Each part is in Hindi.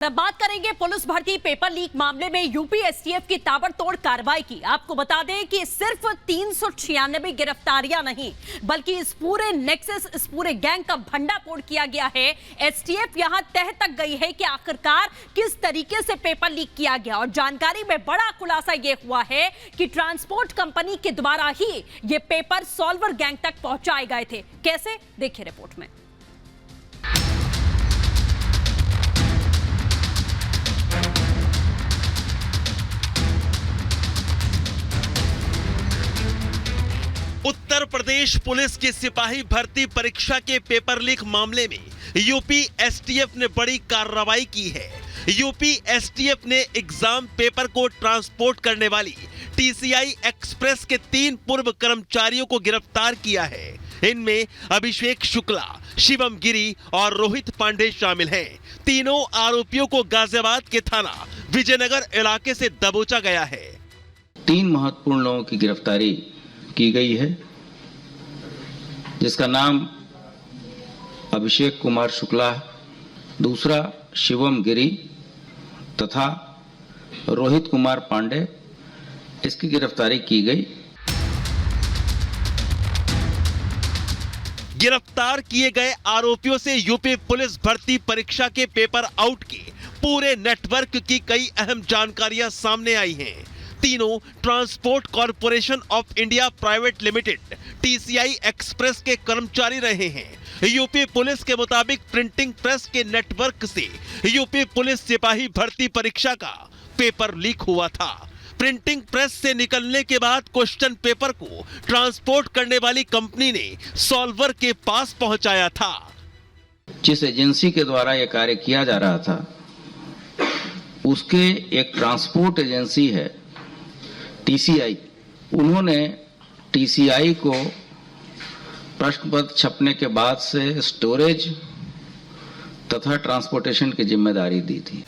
अब बात करेंगे पुलिस भर्ती पेपर लीक मामले में यूपी एसटीएफ की ताबड़तोड़ कार्रवाई की। आपको बता दें कि सिर्फ 396 गिरफ्तारियां नहीं बल्कि इस पूरे नेक्सस, इस पूरे गैंग का भंडाफोड़ किया गया है। एसटीएफ यहां तह तक गई है कि आखिरकार किस तरीके से पेपर लीक किया गया, और जानकारी में बड़ा खुलासा यह हुआ है कि ट्रांसपोर्ट कंपनी के द्वारा ही ये पेपर सॉल्वर गैंग तक पहुंचाए गए थे। कैसे, देखिए रिपोर्ट में। उत्तर प्रदेश पुलिस की सिपाही भर्ती परीक्षा के पेपर लीक मामले में यूपी एसटीएफ ने बड़ी कार्रवाई की है। यूपी एसटीएफ ने एग्जाम पेपर को ट्रांसपोर्ट करने वाली टीसीआई एक्सप्रेस के 3 पूर्व कर्मचारियों को गिरफ्तार किया है। इनमें अभिषेक शुक्ला, शिवम गिरी और रोहित पांडे शामिल हैं। तीनों आरोपियों को गाजियाबाद के थाना विजयनगर इलाके से दबोचा गया है। 3 महत्वपूर्ण लोगों की गिरफ्तारी की गई है, जिसका नाम अभिषेक कुमार शुक्ला, दूसरा शिवम गिरी तथा रोहित कुमार पांडे, इसकी गिरफ्तारी की गई। गिरफ्तार किए गए आरोपियों से यूपी पुलिस भर्ती परीक्षा के पेपर आउट के पूरे नेटवर्क की कई अहम जानकारियां सामने आई हैं। तीनों transport corporation of India private limited TCI express के कर्मचारी रहे हैं। यूपी पुलिस के मुताबिक प्रिंटिंग प्रेस के नेटवर्क से यूपी पुलिस सिपाही भर्ती परीक्षा का पेपर लीक हुआ था। प्रिंटिंग प्रेस से निकलने के बाद क्वेश्चन पेपर को ट्रांसपोर्ट करने वाली कंपनी ने सॉल्वर के पास पहुंचाया था। जिस एजेंसी के द्वारा यह कार्य किया जा रहा था, उसके एक ट्रांसपोर्ट एजेंसी है टीसीआई। उन्होंने टीसीआई को प्रश्न पत्र छपने के बाद से स्टोरेज तथा ट्रांसपोर्टेशन की जिम्मेदारी दी थी।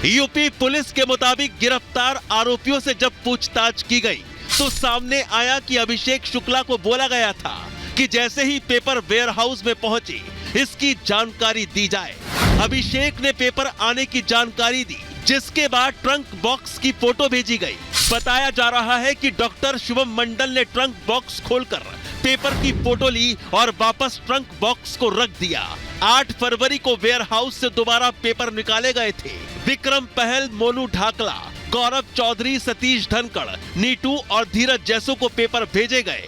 यूपी पुलिस के मुताबिक गिरफ्तार आरोपियों से जब पूछताछ की गई तो सामने आया कि अभिषेक शुक्ला को बोला गया था कि जैसे ही पेपर वेयर हाउस में पहुंचे इसकी जानकारी दी जाए। अभिषेक ने पेपर आने की जानकारी दी, जिसके बाद ट्रंक बॉक्स की फोटो भेजी गई। बताया जा रहा है कि डॉक्टर शुभम मंडल ने ट्रंक बॉक्स खोलकर पेपर की फोटो ली और वापस ट्रंक बॉक्स को रख दिया। 8 फरवरी को वेयर हाउस से दोबारा पेपर निकाले गए थे। विक्रम पहल, मोनू ढाकला, गौरव चौधरी, सतीश धनखड़, नीटू और धीरज जैसों को पेपर भेजे गए।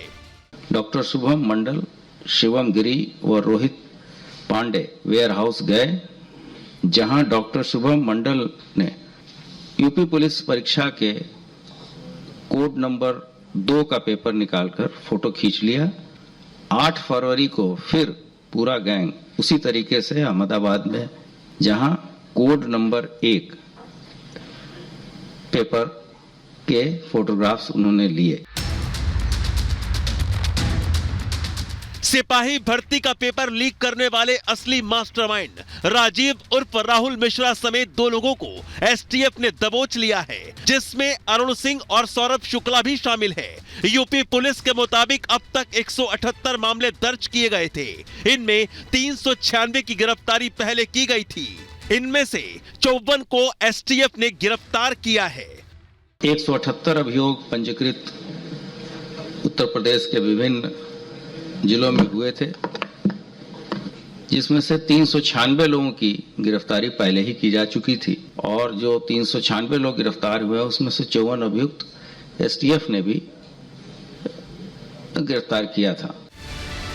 डॉक्टर शुभम मंडल, शिवम गिरी व रोहित पांडे वेयर हाउस गए, जहां डॉक्टर शुभम मंडल ने यूपी पुलिस परीक्षा के कोड नंबर 2 का पेपर निकालकर फोटो खींच लिया। 8 फरवरी को फिर पूरा गैंग उसी तरीके से अहमदाबाद में, जहां कोड नंबर 1 पेपर के फोटोग्राफ्स उन्होंने लिए। सिपाही भर्ती का पेपर लीक करने वाले असली मास्टरमाइंड राजीव उर्फ राहुल मिश्रा समेत 2 लोगों को एसटीएफ ने दबोच लिया है, जिसमें अरुण सिंह और सौरभ शुक्ला भी शामिल है। यूपी पुलिस के मुताबिक अब तक 178 मामले दर्ज किए गए थे। इनमें 396 की गिरफ्तारी पहले की गई थी। इनमें से 54 को एसटीएफ ने गिरफ्तार किया है। 178 अभियोग पंजीकृत उत्तर प्रदेश के विभिन्न जिलों में हुए थे, जिसमें से 396 लोगों की गिरफ्तारी पहले ही की जा चुकी थी, और जो 396 लोग गिरफ्तार हुए उसमें से 54 अभियुक्त एसटीएफ ने भी गिरफ्तार किया था।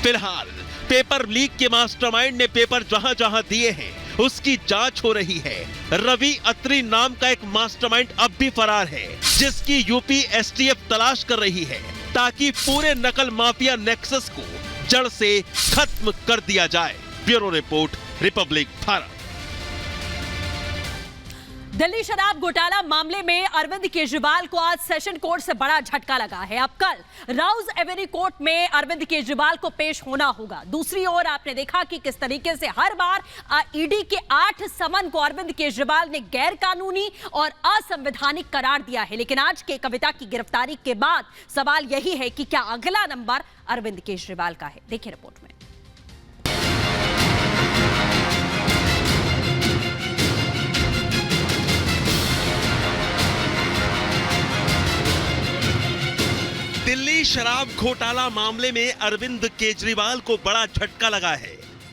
फिलहाल पेपर लीक के मास्टरमाइंड ने पेपर जहां जहां दिए हैं उसकी जांच हो रही है। रवि अत्री नाम का एक मास्टरमाइंड अब भी फरार है, जिसकी यूपी एसटीएफ तलाश कर रही है, ताकि पूरे नकल माफिया नेक्सस को जड़ से खत्म कर दिया जाए। Bureau report, Republic Bharat. Delhi शराब घोटाला मामले में अरविंद केजरीवाल को आज सेशन कोर्ट से बड़ा झटका लगा है। अब कल राउज एवेन्यू कोर्ट में अरविंद केजरीवाल को पेश होना होगा। दूसरी ओर आपने देखा कि किस तरीके से हर बार ईडी के 8 समन को अरविंद केजरीवाल ने गैर कानूनी और असंवैधानिक करार दिया है। लेकिन आज के कविता की गिरफ्तारी के बाद सवाल यही है कि क्या अगला नंबर अरविंद केजरीवाल का है। देखिए रिपोर्ट में। शराब घोटाला मामले में अरविंद केजरीवाल को बड़ा झटका लगा है।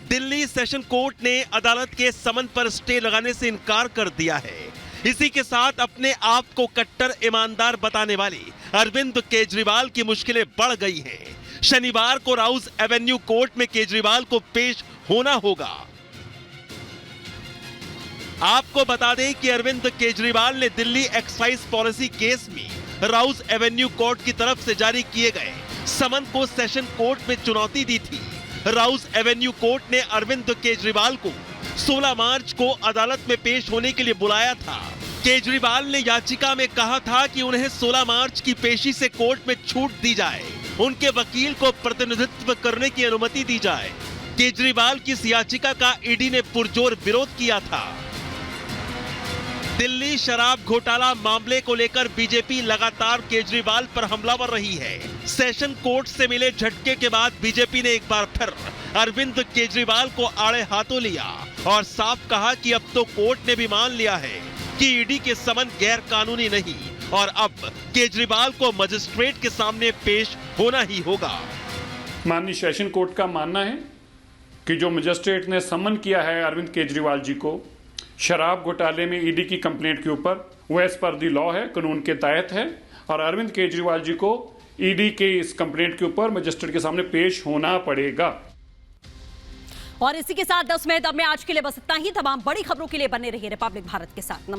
दिल्ली सेशन कोर्ट ने अदालत के समन पर स्टे लगाने से इनकार कर दिया है। इसी के साथ अपने आप को कट्टर ईमानदार बताने वाले अरविंद केजरीवाल की मुश्किलें बढ़ गई हैं। शनिवार को राउज एवेन्यू कोर्ट में केजरीवाल को पेश होना होगा। आपको बता दें कि अरविंद केजरीवाल ने दिल्ली एक्साइज पॉलिसी केस में राउज एवेन्यू कोर्ट की तरफ से जारी किए गए समन को सेशन कोर्ट में चुनौती दी थी। राउज एवेन्यू कोर्ट ने अरविंद केजरीवाल को 16 मार्च को अदालत में पेश होने के लिए बुलाया था। केजरीवाल ने याचिका में कहा था कि उन्हें 16 मार्च की पेशी से कोर्ट में छूट दी जाए, उनके वकील को प्रतिनिधित्व करने की अनुमति दी जाए। केजरीवाल की इस याचिका का ईडी ने पुरजोर विरोध किया था। दिल्ली शराब घोटाला मामले को लेकर बीजेपी लगातार केजरीवाल पर हमलावर रही है। सेशन कोर्ट से मिले झटके के बाद बीजेपी ने एक बार फिर अरविंद केजरीवाल को आड़े हाथों लिया और साफ कहा कि अब तो कोर्ट ने भी मान लिया है कि ईडी के समन गैर कानूनी नहीं और अब केजरीवाल को मजिस्ट्रेट के सामने पेश होना ही होगा। माननीय सेशन कोर्ट का मानना है कि जो मजिस्ट्रेट ने समन किया है अरविंद केजरीवाल जी को शराब घोटाले में ईडी की कंप्लेंट के ऊपर, वो एज पर दी लॉ है, कानून के तहत है और अरविंद केजरीवाल जी को ईडी के इस कंप्लेंट के ऊपर मजिस्ट्रेट के सामने पेश होना पड़ेगा। और इसी के साथ 10 में आज के लिए बस इतना ही। तमाम बड़ी खबरों के लिए बने रहिए रिपब्लिक भारत के साथ।